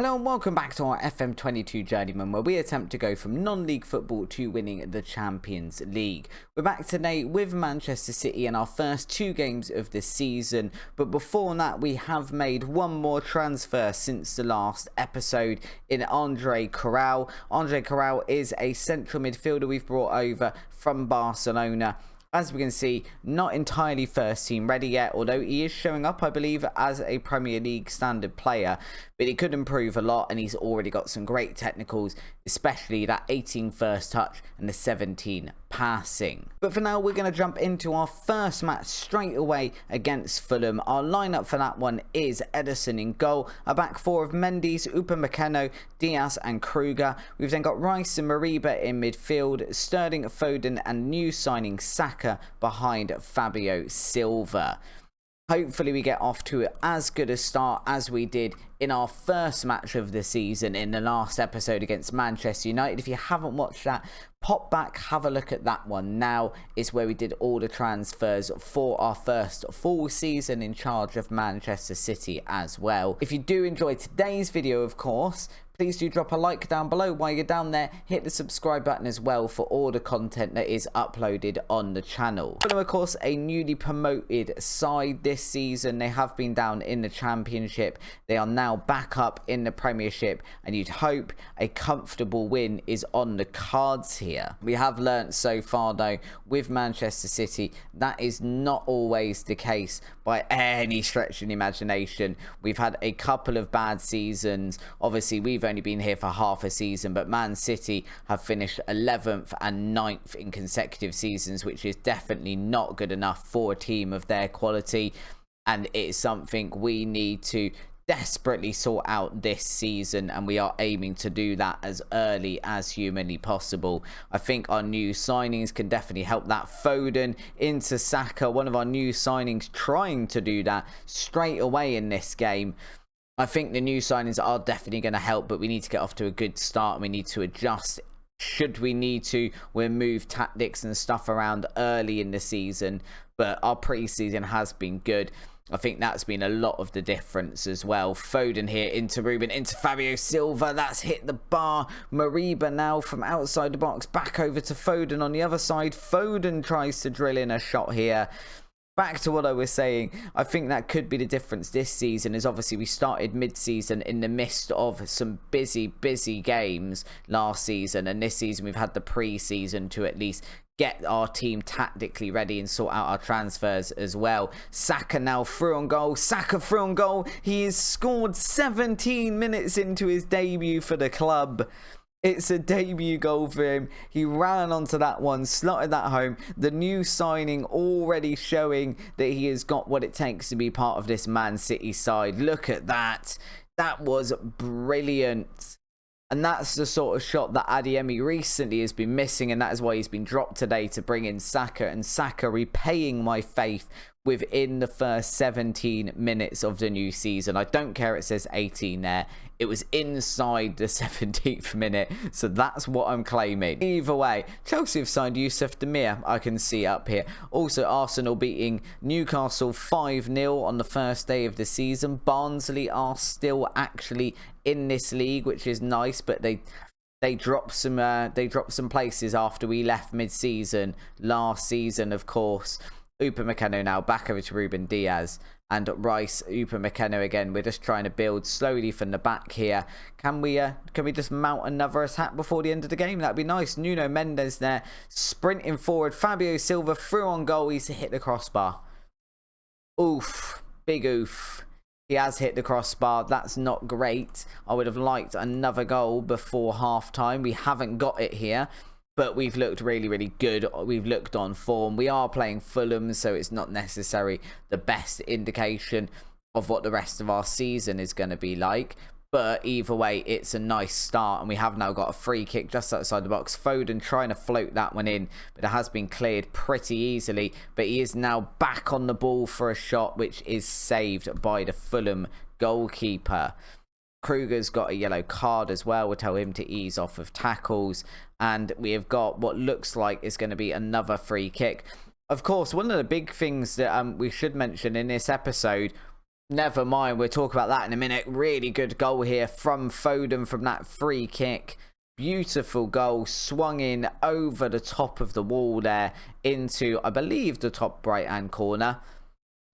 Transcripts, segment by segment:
Hello and welcome back to our FM22 Journeyman, where we attempt to go from non-league football to winning the Champions League. We're back today with Manchester City in our first two games of the season, but before that we have made one more transfer since the last episode in Andre Corral. Andre Corral is a central midfielder we've brought over from Barcelona. As we can see, not entirely first team ready yet, although he is showing up, I believe, as a Premier League standard player. But he could improve a lot, and he's already got some great technicals, especially that 18 first touch and the 17 passing. But for now, we're going to jump into our first match straight away against Fulham. Our lineup for that one is Ederson in goal, a back four of Mendes, Upamecano, Diaz and Kruger. We've then got Rice and Mariba in midfield, Sterling, Foden and new signing Saka behind Fabio Silva. Hopefully we get off to as good a start as we did in our first match of the season in the last episode against Manchester United. If you haven't watched that, pop back, have a look at that one. Now is where we did all the transfers for our first full season in charge of Manchester City as well. If you do enjoy today's video, of course, please do drop a like down below. While you're down there, hit the subscribe button as well for all the content that is uploaded on the channel. Fulham, of course, a newly promoted side this season. They have been down in the Championship. They are now back up in the Premiership, and you'd hope a comfortable win is on the cards here. We have learnt so far, though, with Manchester City, that is not always the case by any stretch of the imagination. We've had a couple of bad seasons. Obviously, we've only been here for half a season, but Man City have finished 11th and 9th in consecutive seasons, which is definitely not good enough for a team of their quality, and it is something we need to desperately sort out this season, and we are aiming to do that as early as humanly possible. I think our new signings can definitely help that. Foden into Saka, one of our new signings, trying to do that straight away in this game. I think the new signings are definitely going to help, but we need to get off to a good start and we need to adjust. Should we need to, we'll move tactics and stuff around early in the season, but our pre-season has been good. I think that's been a lot of the difference as well. Foden here into Ruben, into Fabio Silva. That's hit the bar. Mariba now from outside the box. Back over to Foden on the other side. Foden tries to drill in a shot here. Back to what I was saying, I think that could be the difference this season, is obviously we started mid-season in the midst of some busy games last season, and this season we've had the pre-season to at least get our team tactically ready and sort out our transfers as well. Saka now through on goal. Saka through on goal. He has scored 17 minutes into his debut for the club. It's a debut goal for him. He ran onto that one, slotted that home. The new signing already showing that he has got what it takes to be part of this Man City side. Look at that. That was brilliant. And that's the sort of shot that Adeyemi recently has been missing, and that is why he's been dropped today to bring in Saka. And Saka repaying my faith within the first 17 minutes of the new season. I don't care it says 18 there. It was inside the 17th minute, so that's what I'm claiming. Either way, Chelsea have signed Yusuf Demir, I can see up here. Also, Arsenal beating Newcastle 5-0 on the first day of the season. Barnsley are still actually in this league, which is nice, but they dropped some places after we left mid-season last season, of course. Upamecano now back over to Ruben Diaz and Rice. Upamecano again. We're just trying to build slowly from the back here. Can we just mount another attack before the end of the game? That'd be nice. Nuno Mendes there sprinting forward. Fabio Silva through on goal. He's hit the crossbar. Oof, big oof. He has hit the crossbar. That's not great. I would have liked another goal before half time. We haven't got it here, but we've looked really good. We've looked on form. We are playing Fulham, so it's not necessarily the best indication of what the rest of our season is going to be like. But either way, it's a nice start, and we have now got a free kick just outside the box. Foden trying to float that one in, but it has been cleared pretty easily. But he is now back on the ball for a shot, which is saved by the Fulham goalkeeper. Kruger's got a yellow card as well. We'll tell him to ease off of tackles. And we have got what looks like is going to be another free kick. Of course, one of the big things that we should mention in this episode Never mind, we'll talk about that in a minute. Really good goal here from Foden from that free kick. Beautiful goal, swung in over the top of the wall there into, I believe, the top right-hand corner.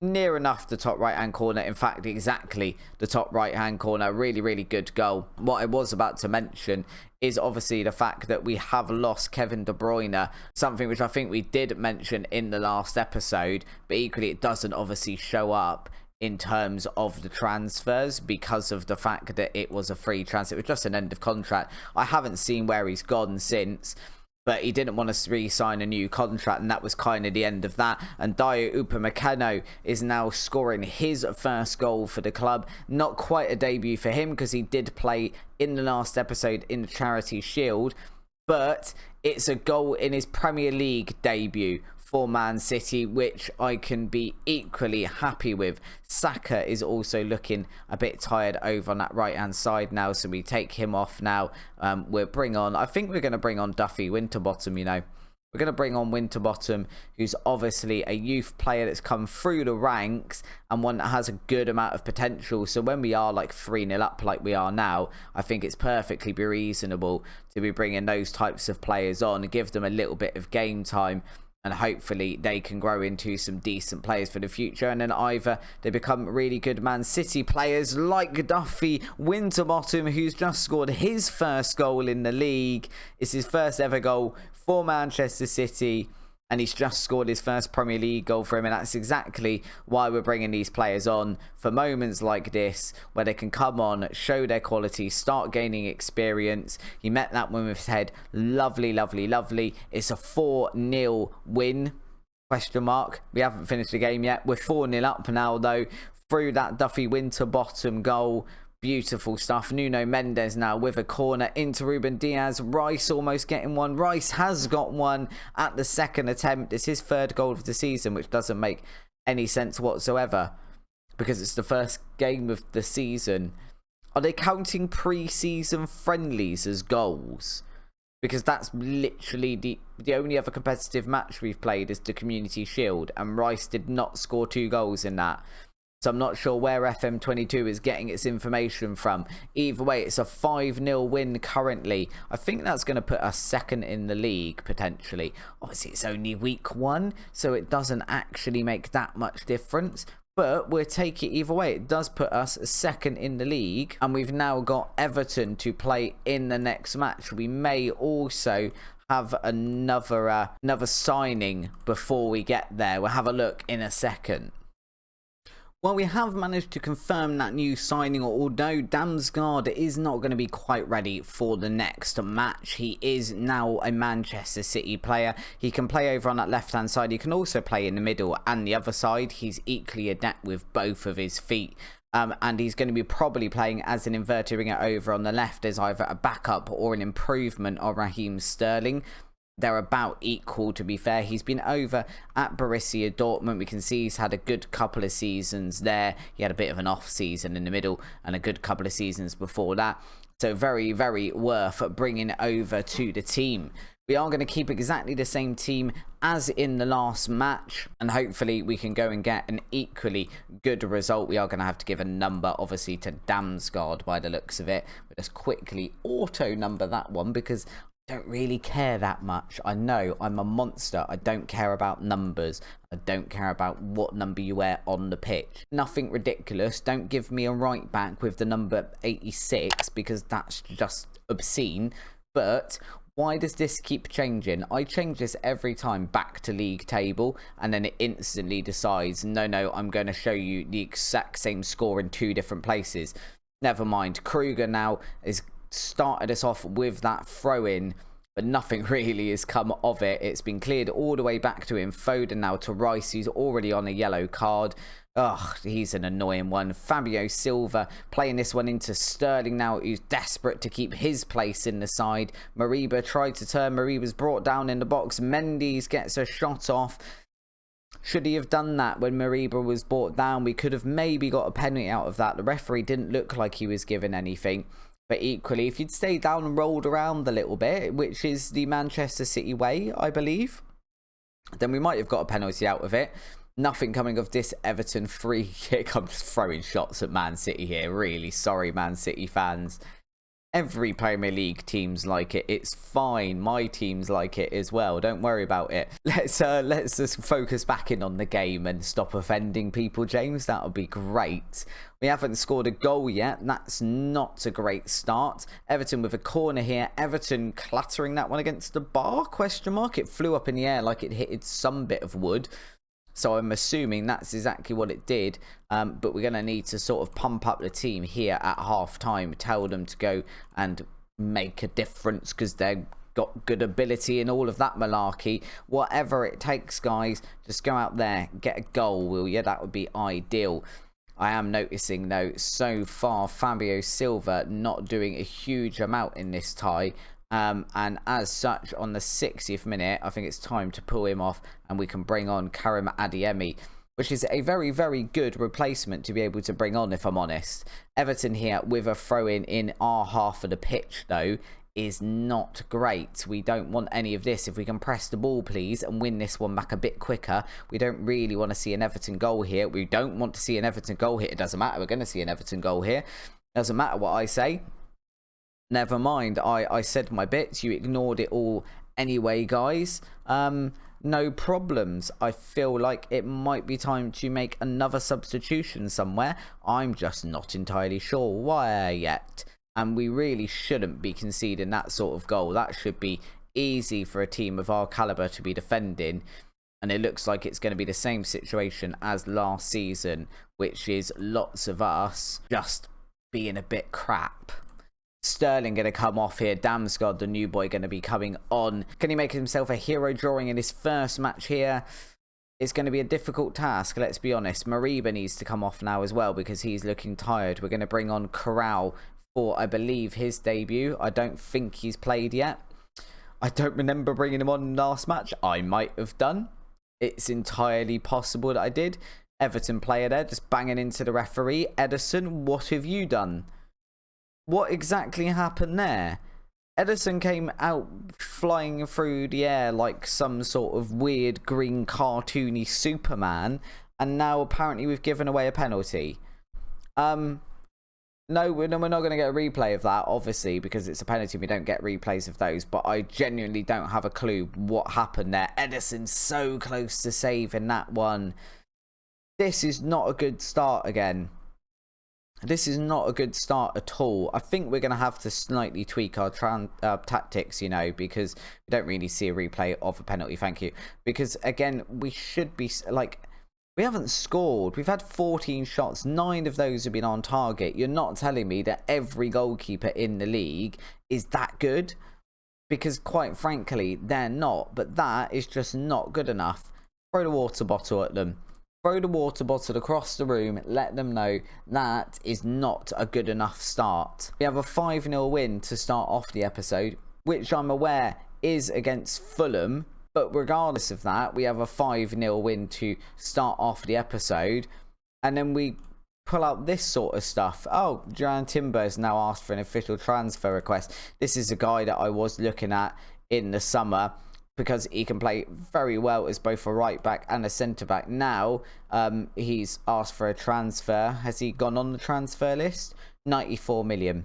Near enough the top right-hand corner. In fact, exactly the top right-hand corner. Really, really good goal. What I was about to mention is obviously the fact that we have lost Kevin De Bruyne, something which I think we did mention in the last episode, but equally it doesn't obviously show up in terms of the transfers because of the fact that it was a free transfer. It was just an end of contract. I haven't seen where he's gone since, but he didn't want to re-sign a new contract, and that was kind of the end of that. And Dayot Upamecano is now scoring his first goal for the club. Not quite a debut for him because he did play in the last episode in the Charity Shield, but it's a goal in his Premier League debut for Man City, which I can be equally happy with. Saka is also looking a bit tired over on that right hand side now, so we take him off now. We'll bring on, I think we're going to bring on Duffy Winterbottom, you know. We're going to bring on Winterbottom, who's obviously a youth player that's come through the ranks and one that has a good amount of potential. So when we are like 3-0 up like we are now, I think it's perfectly reasonable to be bringing those types of players on and give them a little bit of game time. And hopefully they can grow into some decent players for the future. And then either they become really good Man City players like Duffy Winterbottom, who's just scored his first goal in the league. It's his first ever goal for Manchester City. And he's just scored his first Premier League goal for him. And that's exactly why we're bringing these players on, for moments like this, where they can come on, show their quality, start gaining experience. He met that one with his head. Lovely, lovely, lovely. It's a 4-0 win. Question mark. We haven't finished the game yet. We're 4-0 up now, though, through that Duffy Winterbottom goal. Beautiful stuff. Nuno Mendes now with a corner into Ruben Diaz. Rice almost getting one. Rice has got one at the second attempt. It's his third goal of the season, which doesn't make any sense whatsoever because it's the first game of the season. Are they counting pre-season friendlies as goals? Because that's literally the only other competitive match we've played is the Community Shield, and Rice did not score 2 goals in that. So I'm not sure where FM22 is getting its information from. Either way, it's a 5-0 win currently. I think that's going to put us second in the league, potentially. Obviously, it's only week 1, so it doesn't actually make that much difference. But we'll take it either way. It does put us second in the league. And we've now got Everton to play in the next match. We may also have another signing before we get there. We'll have a look in a second. Well, we have managed to confirm that new signing, although Damsgaard is not going to be quite ready for the next match. He is now a Manchester City player. He can play over on that left-hand side. He can also play in the middle and the other side. He's equally adept with both of his feet. And he's going to be probably playing as an inverted winger over on the left as either a backup or an improvement of Raheem Sterling. They're about equal, to be fair. He's been over at Borussia Dortmund. We can see he's had a good couple of seasons there. He had a bit of an off season in the middle and a good couple of seasons before that. So very, very worth bringing over to the team. We are going to keep exactly the same team as in the last match, and hopefully we can go and get an equally good result. We are going to have to give a number, obviously, to Damsgaard by the looks of it. We'll just quickly auto number that one because don't really care that much. I know I'm a monster. I don't care about numbers. I don't care about what number you wear on the pitch. Nothing ridiculous. Don't give me a right back with the number 86 because that's just obscene. But why does this keep changing? I change this every time back to league table and then it instantly decides, no, I'm going to show you the exact same score in 2 different places. Never mind. Kruger now is started us off with that throw-in, but nothing really has come of it. It's been cleared all the way back to him. Foden now to Rice, who's already on a yellow card. Ugh, he's an annoying one. Fabio Silva playing this one into Sterling now, who's desperate to keep his place in the side. Mariba tried to turn. Mariba's brought down in the box. Mendes gets a shot off. Should he have done that when Mariba was brought down? We could have maybe got a penalty out of that. The referee didn't look like he was given anything. But equally, if you'd stayed down and rolled around a little bit, which is the Manchester City way, I believe, then we might have got a penalty out of it. Nothing coming of this Everton free kick. I'm just throwing shots at Man City here. Really sorry, Man City fans. Every Premier League team's like it. It's fine. My team's like it as well. Don't worry about it. Let's just focus back in on the game and stop offending people, James. That would be great. We haven't scored a goal yet. That's not a great start. Everton with a corner here. Everton clattering that one against the bar? Question mark. It flew up in the air like it hit some bit of wood. So I'm assuming that's exactly what it did. But we're going to need to sort of pump up the team here at half time. Tell them to go and make a difference because they've got good ability and all of that malarkey. Whatever it takes, guys. Just go out there, get a goal, will you? That would be ideal. I am noticing, though, so far, Fabio Silva not doing a huge amount in this tie. And as such, on the 60th minute, I think it's time to pull him off and we can bring on Karim Adeyemi, which is a very, very good replacement to be able to bring on, if I'm honest. Everton here with a throw-in in our half of the pitch, though, is not great. We don't want any of this. If we can press the ball, please, and win this one back a bit quicker. We don't really want to see an Everton goal here. We don't want to see an Everton goal here. It doesn't matter. We're going to see an Everton goal here. Doesn't matter what I say. Never mind, I said my bits, you ignored it all anyway, guys. No problems. I feel like it might be time to make another substitution somewhere. I'm just not entirely sure why yet. And we really shouldn't be conceding that sort of goal. That should be easy for a team of our calibre to be defending. And it looks like it's going to be the same situation as last season, which is lots of us just being a bit crap. Sterling going to come off here. Damsgaard, the new boy, going to be coming on. Can he make himself a hero drawing in his first match here? It's going to be a difficult task, let's be honest. Mariba needs to come off now as well because he's looking tired. We're going to bring on Corral for, I believe, his debut. I don't think he's played yet. I don't remember bringing him on last match. I might have done. It's entirely possible that I did. Everton player there just banging into the referee. Ederson, what have you done? What exactly happened there? Ederson came out flying through the air like some sort of weird green cartoony Superman, and now apparently we've given away a penalty. No, we're not going to get a replay of that, obviously, because it's a penalty. We don't get replays of those, but I genuinely don't have a clue what happened there. Ederson's so close to saving that one. This is not a good start again. This is not a good start at all. I think we're going to have to slightly tweak our tactics, you know, because we don't really see a replay of a penalty, thank you. Because, again, we should be, like, we haven't scored. We've had 14 shots. 9 of those have been on target. You're not telling me that every goalkeeper in the league is that good? Because, quite frankly, they're not. But that is just not good enough. Throw the water bottle at them. Throw the water bottle across the room. Let them know that is not a good enough start. We have a 5-0 win to start off the episode, which I'm aware is against Fulham. But regardless of that, we have a 5-0 win to start off the episode. And then we pull out this sort of stuff. Oh, Joanne Timber's now asked for an official transfer request. This is a guy that I was looking at in the summer, because he can play very well as both a right back and a centre back. Now, he's asked for a transfer. Has he gone on the transfer list? 94 million.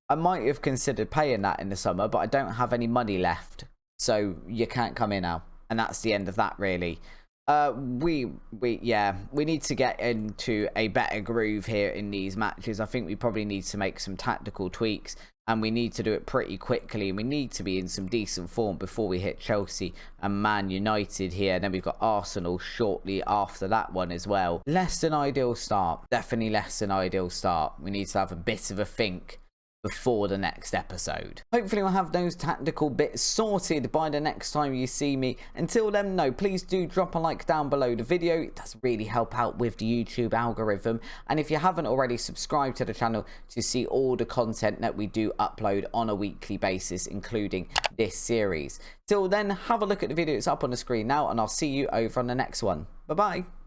I might have considered paying that in the summer, but I don't have any money left. So you can't come in now. And that's the end of that, really. We need to get into a better groove here in these matches. I think we probably need to make some tactical tweaks, and we need to do it pretty quickly. We need to be in some decent form before we hit Chelsea and Man United here. And then we've got Arsenal shortly after that one as well. Less than ideal start. Definitely less than ideal start. We need to have a bit of a think before the next episode. Hopefully we'll have those tactical bits sorted by the next time you see me. Until then, no, please do drop a like down below the video. It does really help out with the YouTube algorithm. And if you haven't already, subscribe to the channel to see all the content that we do upload on a weekly basis, including this series. Till then, have a look at the video that's up on the screen now, and I'll see you over on the next one. Bye bye.